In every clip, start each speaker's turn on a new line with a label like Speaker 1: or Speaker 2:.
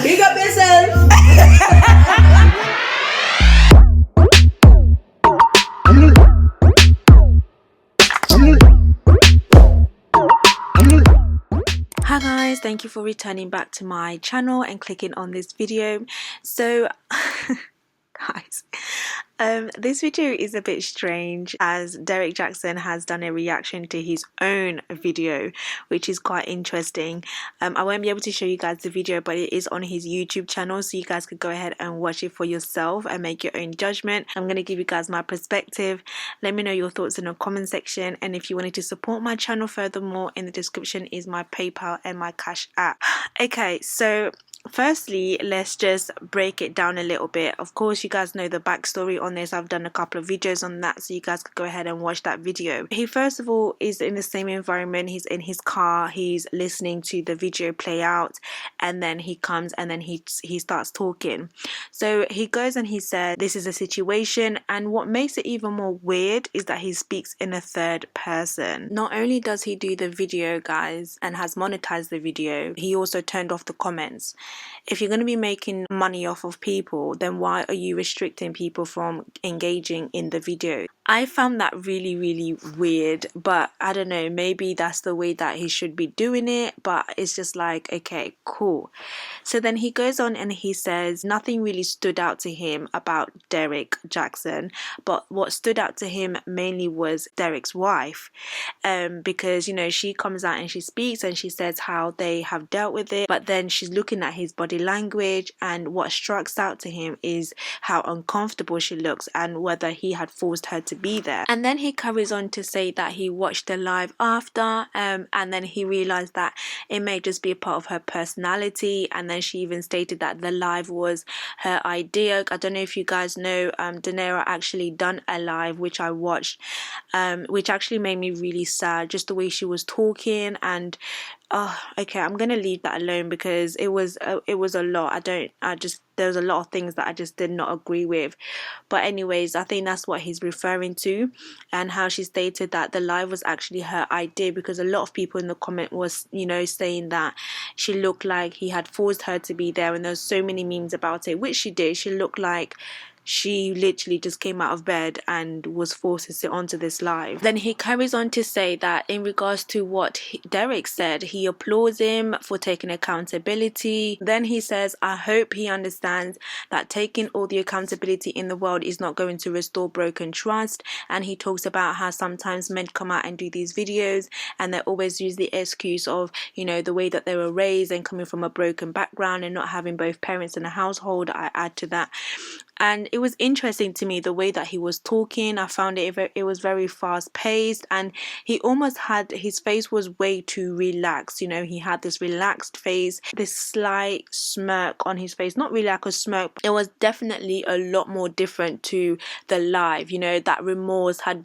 Speaker 1: Big up yourself.
Speaker 2: Hi guys, thank you for returning back to my channel and clicking on this video. So guys, this video is a bit strange as Derrick Jaxn has done a reaction to his own video, which is quite interesting. I won't be able to show you guys the video, but it is on his YouTube channel, so you guys could go ahead and watch it for yourself and make your own judgment. I'm going to give you guys my perspective. Let me know your thoughts in the comment section, and if you wanted to support my channel furthermore, in the description is my PayPal and my Cash app. Okay, so firstly, let's just break it down a little bit. Of course, you guys know the backstory on this. I've done a couple of videos on that, so you guys could go ahead and watch that video. He first of all is in the same environment. He's in his car, he's listening to the video play out, and then he comes and then he starts talking. So he goes and he said this is a situation, and what makes it even more weird is that he speaks in a third person. Not only does he do the video, guys, and has monetized the video, he also turned off the comments. If you're going to be making money off of people, then why are you restricting people from engaging in the video? I found that really weird, but I don't know, maybe that's the way that he should be doing it, but it's just like, okay, cool. So then he goes on and he says nothing really stood out to him about Derrick Jaxn, but what stood out to him mainly was Derrick's wife, because, you know, she comes out and she speaks and she says how they have dealt with it, but then she's looking at his body language, and what strikes out to him is how uncomfortable she looks and whether he had forced her to be there. And then he carries on to say that he watched the live after, and then he realized that it may just be a part of her personality, and then she even stated that the live was her idea. I don't know if you guys know, Da'Nai actually done a live which I watched, which actually made me really sad, just the way she was talking. And okay, I'm gonna leave that alone because it was a lot. There's a lot of things that I just did not agree with. But anyways, I think that's what he's referring to, and how she stated that the live was actually her idea, because a lot of people in the comment was, you know, saying that she looked like he had forced her to be there, and there's so many memes about it, which she did. She looked like she literally just came out of bed and was forced to sit onto this live. Then he carries on to say that in regards to what Derrick said, he applauds him for taking accountability. Then he says, I hope he understands that taking all the accountability in the world is not going to restore broken trust. And he talks about how sometimes men come out and do these videos and they always use the excuse of, you know, the way that they were raised and coming from a broken background and not having both parents in the household. I add to that. And it was interesting to me the way that he was talking. I found it was very fast paced, and he almost had, his face was way too relaxed. You know, he had this relaxed face, this slight smirk on his face, not really like a smirk. It was definitely a lot more different to the live. You know, that remorse had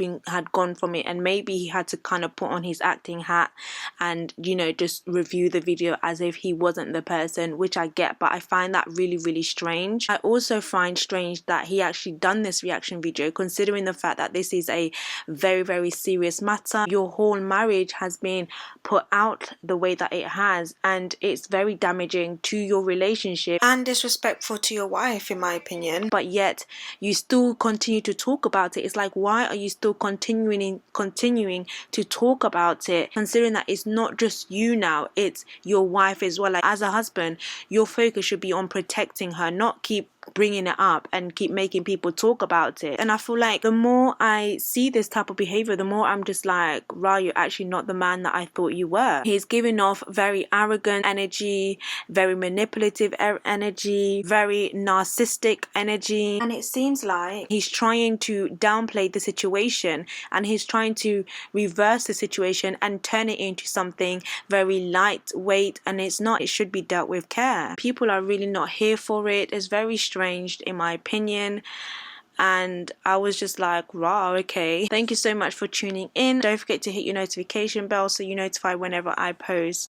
Speaker 2: gone from it, and maybe he had to kind of put on his acting hat and, you know, just review the video as if he wasn't the person, which I get, but I find that really strange. I also find strange that he actually done this reaction video, considering the fact that this is a very serious matter. Your whole marriage has been put out the way that it has, and it's very damaging to your relationship and disrespectful to your wife, in my opinion. But yet you still continue to talk about it. It's like, why are you still continuing to talk about it, considering that it's not just you now, it's your wife as well? Like, as a husband, your focus should be on protecting her, not keep bringing it up and keep making people talk about it. And I feel like the more I see this type of behavior, the more I'm just like, wow, you're actually not the man that I thought you were. He's giving off very arrogant energy, very manipulative energy, very narcissistic energy, and it seems like he's trying to downplay the situation, and he's trying to reverse the situation and turn it into something very lightweight, and it's not. It should be dealt with care. People are really not here for it. It's very strange, in my opinion. And I was just like, wow, okay. Thank you so much for tuning in. Don't forget to hit your notification bell so you're notified whenever I post.